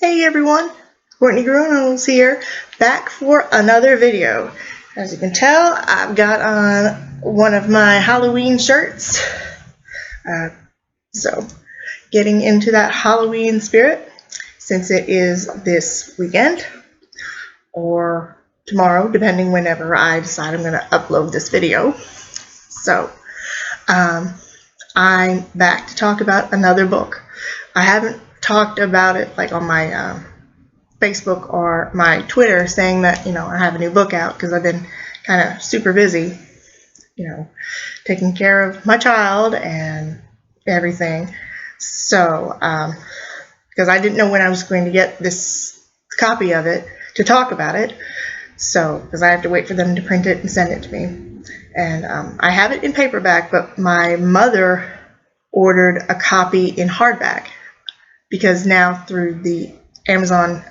Hey everyone, Courtney Gronos here, back for another video. As you can tell, I've got on one of my Halloween shirts. So, getting into that Halloween spirit, since it is this weekend, or tomorrow, depending whenever I decide I'm going to upload this video. So, I'm back to talk about another book. I haven't talked about it like on my Facebook or my Twitter saying that, I have a new book out because I've been kind of super busy, taking care of my child and everything. So, because I didn't know when I was going to get this copy of it to talk about it. So, because I have to wait for them to print it and send it to me. And I have it in paperback, but my mother ordered a copy in hardback because now through the Amazon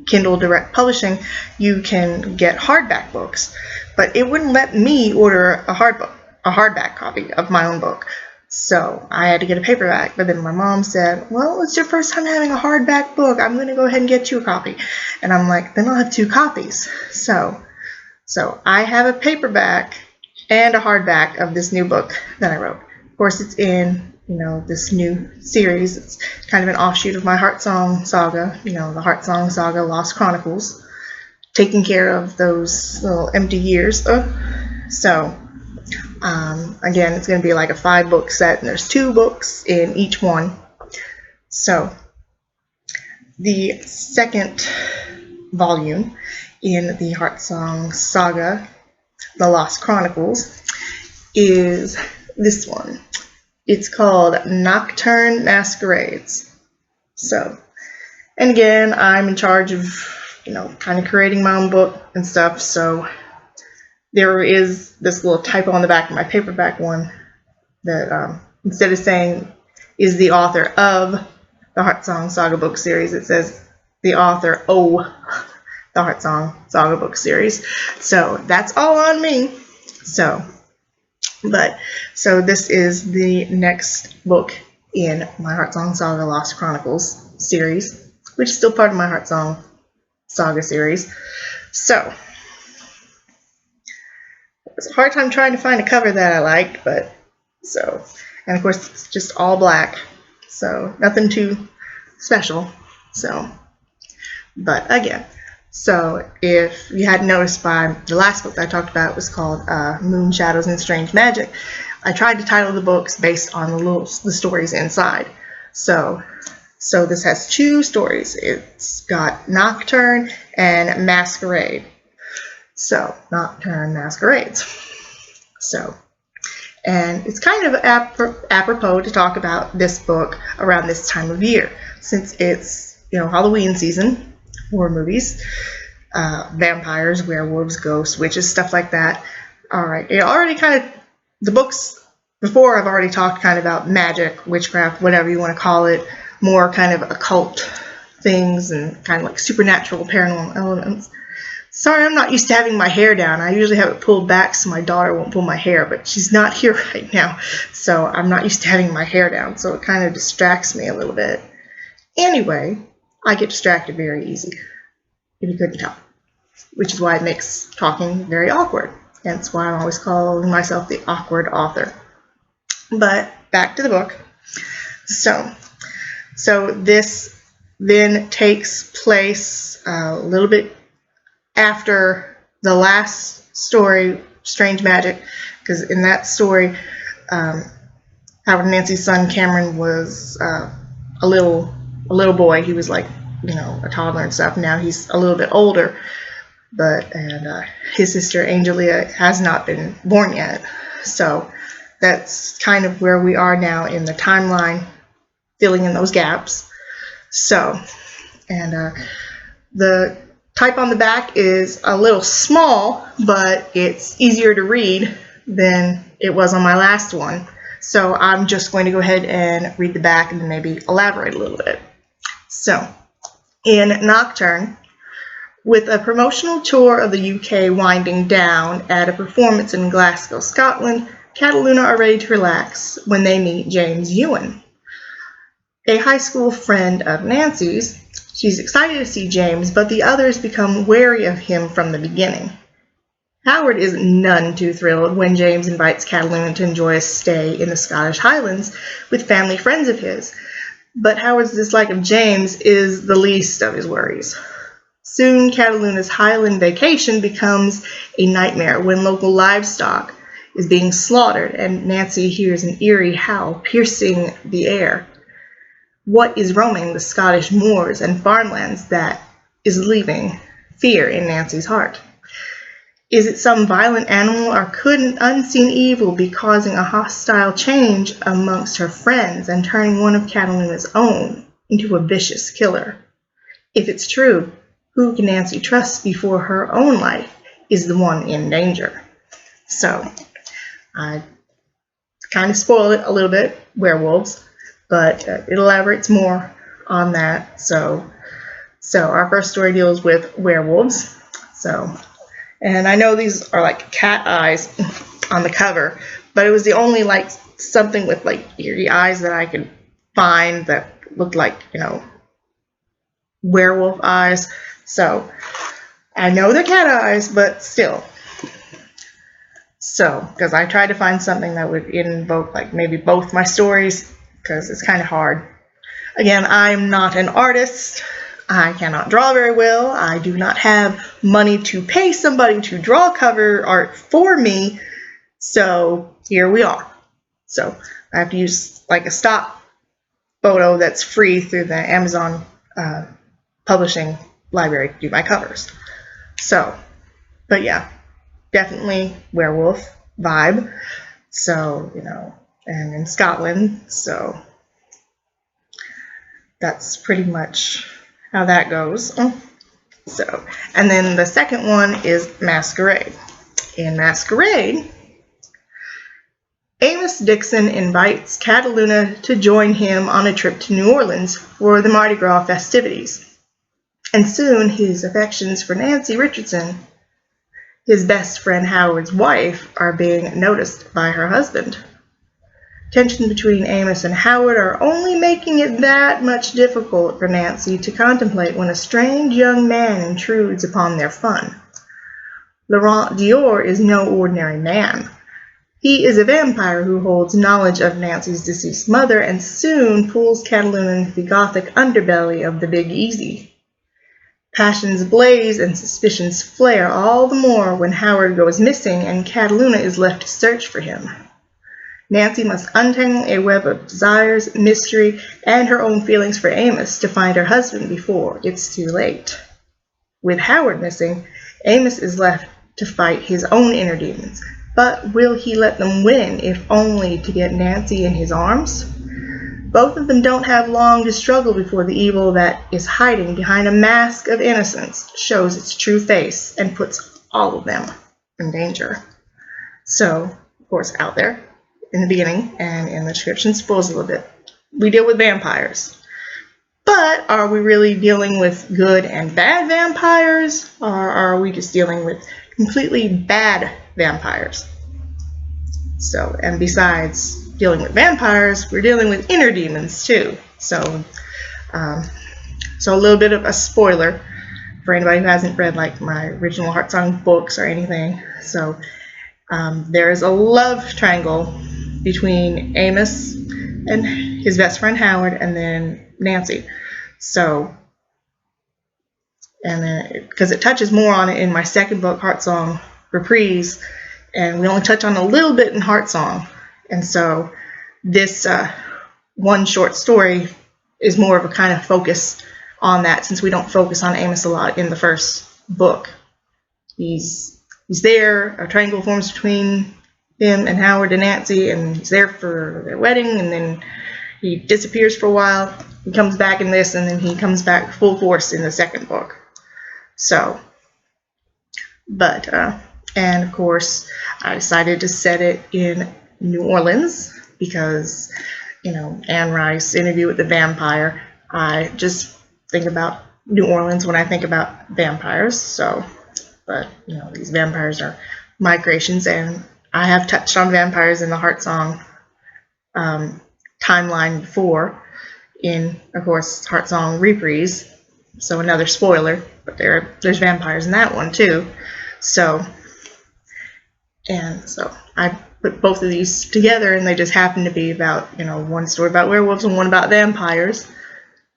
Kindle Direct Publishing, you can get hardback books, but it wouldn't let me order a hardback copy of my own book. So I had to get a paperback, but then my mom said, well, it's your first time having a hardback book. I'm going to go ahead and get you a copy. And I'm like, then I'll have two copies. So I have a paperback and a hardback of this new book that I wrote. Of course, it's in this new series. It's kind of an offshoot of my Heartsong Saga, the Heartsong Saga Lost Chronicles, taking care of those little empty years. So, again, it's going to be like a 5-book set, and there's 2 books in each one. So, the second volume in the Heartsong Saga, The Lost Chronicles, is this one. It's called Nocturne, Masquerades. So, and again, I'm in charge of, kind of creating my own book and stuff. So there is this little typo on the back of my paperback one that instead of saying is the author of the Heartsong Saga book series, it says the author the Heartsong Saga book series. So that's all on me. So this is the next book in my Heartsong Saga Lost Chronicles series, which is still part of my Heartsong Saga series. So, it was a hard time trying to find a cover that I liked, and of course it's just all black, so nothing too special. But again, so if you hadn't noticed by the last book that I talked about, it was called Moon, Shadows, and Strange Magic. I tried to title the books based on the stories inside. So this has 2 stories. It's got Nocturne and Masquerade. So Nocturne, Masquerades. So, and it's kind of apropos to talk about this book around this time of year, since it's Halloween season, horror movies, vampires, werewolves, ghosts, witches, stuff like that. Alright, the books before I've already talked kind of about magic, witchcraft, whatever you want to call it, more kind of occult things and kind of like supernatural, paranormal elements. Sorry, I'm not used to having my hair down. I usually have it pulled back so my daughter won't pull my hair, but she's not here right now, so I'm not used to having my hair down, so it kind of distracts me a little bit. Anyway, I get distracted very easy, if you couldn't tell, which is why it makes talking very awkward. Hence why I'm always calling myself the awkward author. But back to the book. So this then takes place a little bit after the last story, Strange Magic, because in that story, Howard and Nancy's son Cameron was a little boy. He was like a toddler and stuff. Now he's a little bit older, and his sister Angelia has not been born yet. So that's kind of where we are now in the timeline, filling in those gaps. So, and the type on the back is a little small, but it's easier to read than it was on my last one. So I'm just going to go ahead and read the back and then maybe elaborate a little bit. So, in Nocturne, with a promotional tour of the UK winding down at a performance in Glasgow, Scotland, Cataluna are ready to relax when they meet James Ewan, a high school friend of Nancy's. She's excited to see James, but the others become wary of him from the beginning. Howard is none too thrilled when James invites Cataluna to enjoy a stay in the Scottish Highlands with family friends of his, but Howard's dislike of James is the least of his worries. Soon, Cataluna's Highland vacation becomes a nightmare when local livestock is being slaughtered and Nancy hears an eerie howl piercing the air. What is roaming the Scottish moors and farmlands that is leaving fear in Nancy's heart? Is it some violent animal, or could an unseen evil be causing a hostile change amongst her friends and turning one of Cataluna's own into a vicious killer? If it's true, who can Nancy trust before her own life is the one in danger? So, I kind of spoiled it a little bit, Werewolves, but it elaborates more on that. So our first story deals with werewolves. And I know these are like cat eyes on the cover, but it was the only like something with like eerie eyes that I could find that looked like, werewolf eyes. So I know they're cat eyes, but still. So, because I tried to find something that would invoke like maybe both my stories, because it's kind of hard. Again, I'm not an artist. I cannot draw very well. I do not have money to pay somebody to draw cover art for me. So here we are. So I have to use like a stock photo that's free through the Amazon publishing library to do my covers. So, but yeah, definitely werewolf vibe. So, and in Scotland. So that's pretty much how that goes. So, and then the second one is Masquerade. In Masquerade, Amos Dixon invites Cataluna to join him on a trip to New Orleans for the Mardi Gras festivities. And soon his affections for Nansi Richardson, his best friend Howard's wife, are being noticed by her husband. Tension between Amos and Howard are only making it that much difficult for Nancy to contemplate when a strange young man intrudes upon their fun. Laurent Dior is no ordinary man. He is a vampire who holds knowledge of Nancy's deceased mother and soon pulls Cataluna into the gothic underbelly of the Big Easy. Passions blaze and suspicions flare all the more when Howard goes missing and Cataluna is left to search for him. Nancy must untangle a web of desires, mystery, and her own feelings for Amos to find her husband before it's too late. With Howard missing, Amos is left to fight his own inner demons. But will he let them win, if only to get Nancy in his arms? Both of them don't have long to struggle before the evil that is hiding behind a mask of innocence shows its true face and puts all of them in danger. So, of course, out there, in the beginning and in the description, spoils a little bit. We deal with vampires. But are we really dealing with good and bad vampires? Or are we just dealing with completely bad vampires? So, and besides dealing with vampires, we're dealing with inner demons too. So a little bit of a spoiler for anybody who hasn't read like my original Heartsong books or anything. So there is a love triangle between Amos and his best friend Howard and then Nancy. So, and then because it touches more on it in my second book, Heartsong Reprise, and we only touch on a little bit in Heartsong. And so this one short story is more of a kind of focus on that, since we don't focus on Amos a lot in the first book. He's there, a triangle forms between him and Howard and Nancy, and he's there for their wedding, and then he disappears for a while. He comes back in this, and then he comes back full force in the second book. So, but, and of course, I decided to set it in New Orleans because, Anne Rice, Interview with the Vampire, I just think about New Orleans when I think about vampires. So, but, these vampires are migrations, and I have touched on vampires in the Heartsong timeline before in, of course, Heartsong Reprise. So another spoiler, but there's vampires in that one too. So I put both of these together, and they just happen to be about, one story about werewolves and one about vampires.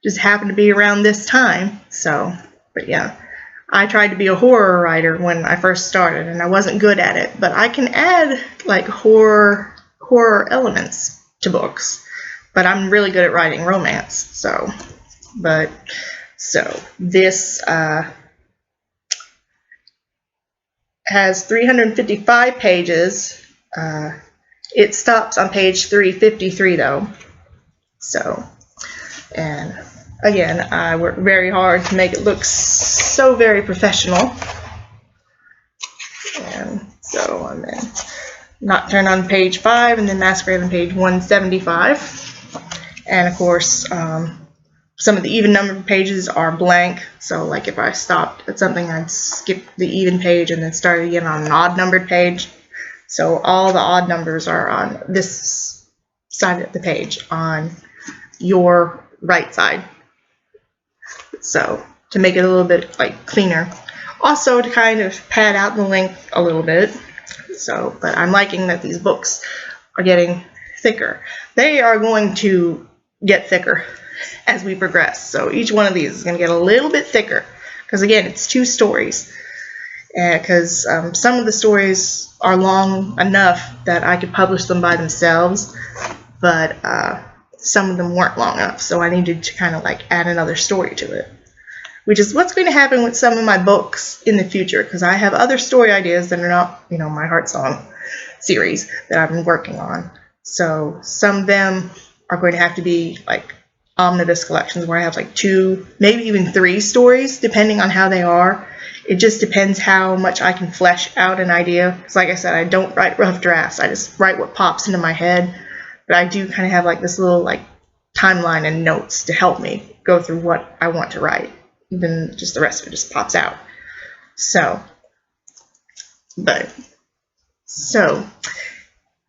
Just happened to be around this time. So, but yeah, I tried to be a horror writer when I first started, and I wasn't good at it. But I can add like horror elements to books. But I'm really good at writing romance. So this has 355 pages. It stops on page 353 though. So, and again, I worked very hard to make it look so very professional. And so, and then Nocturne on page 5, and then Masquerades on page 175. And of course, some of the even numbered pages are blank. So like if I stopped at something, I'd skip the even page and then start again on an odd numbered page. So all the odd numbers are on this side of the page, on your right side. So to make it a little bit like cleaner. Also to kind of pad out the length a little bit. So, but I'm liking that these books are getting thicker. They are going to get thicker as we progress. So each one of these is going to get a little bit thicker, because again, it's 2 stories. Because some of the stories are long enough that I could publish them by themselves, but some of them weren't long enough, so I needed to kind of like add another story to it, which is what's going to happen with some of my books in the future, because I have other story ideas that are not, my Heartsong series that I've been working on. So some of them are going to have to be like omnibus collections where I have like 2, maybe even 3 stories, depending on how they are. It just depends how much I can flesh out an idea. Because like I said, I don't write rough drafts. I just write what pops into my head. But I do kind of have like this little like timeline and notes to help me go through what I want to write. Then just the rest of it just pops out. So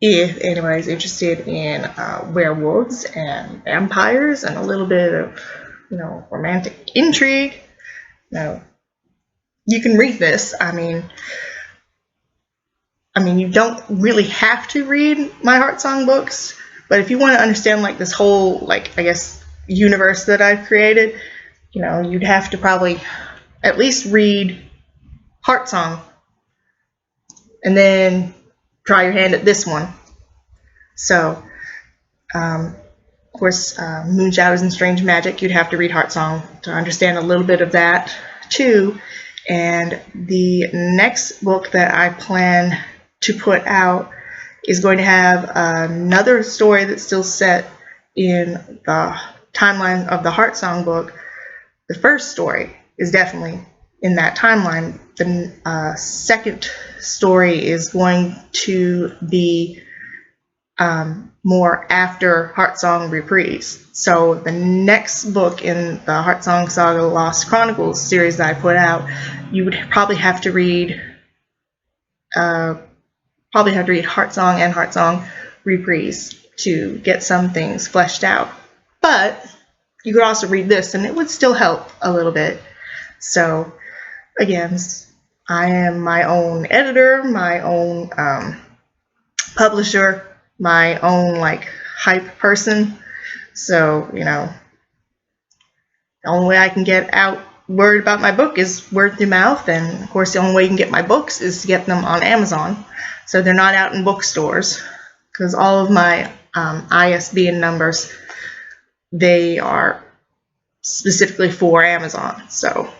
if anybody's interested in werewolves and vampires and a little bit of, romantic intrigue, you can read this. I mean, you don't really have to read my Heartsong books, but if you want to understand like this whole, like, I guess, universe that I've created, you'd have to probably at least read Heartsong and then try your hand at this one. So, of course, Moon Shadows and Strange Magic, you'd have to read Heartsong to understand a little bit of that too. And the next book that I plan to put out is going to have another story that's still set in the timeline of the Heartsong book. The first story is definitely in that timeline. The second story is going to be more after Heartsong Reprise. So the next book in the Heartsong Saga Lost Chronicles series that I put out, you would probably have to read Heartsong and Heartsong Reprise to get some things fleshed out. But you could also read this and it would still help a little bit. So again, I am my own editor, my own publisher, my own like hype person. So, the only way I can get out word about my book is word through mouth, and of course the only way you can get my books is to get them on Amazon. So they're not out in bookstores, because all of my ISBN numbers, they are specifically for Amazon. So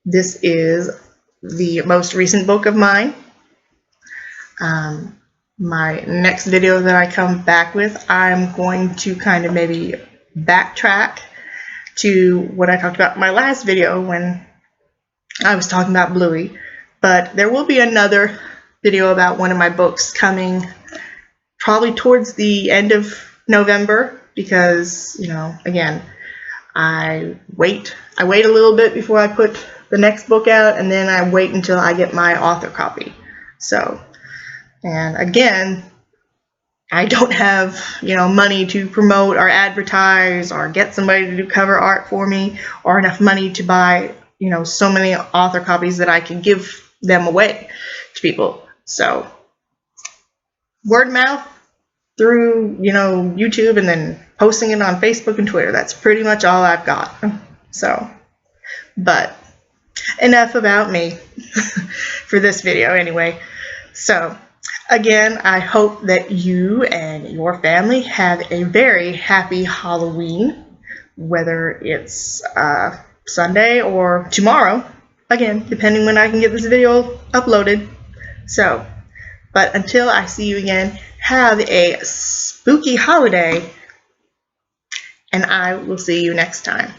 this is the most recent book of mine. My next video that I come back with, I'm going to kind of maybe backtrack to what I talked about in my last video when I was talking about Bluey. But there will be another video about one of my books coming probably towards the end of November, because, again, I wait a little bit before I put the next book out, and then I wait until I get my author copy. So, and again, I don't have, money to promote or advertise or get somebody to do cover art for me, or enough money to buy, so many author copies that I can give them away to people. So word of mouth through, YouTube, and then posting it on Facebook and Twitter. That's pretty much all I've got. So, but enough about me for this video anyway. So again, I hope that you and your family have a very happy Halloween, whether it's Sunday or tomorrow, again, depending when I can get this video uploaded. So, but until I see you again, have a spooky holiday, and I will see you next time.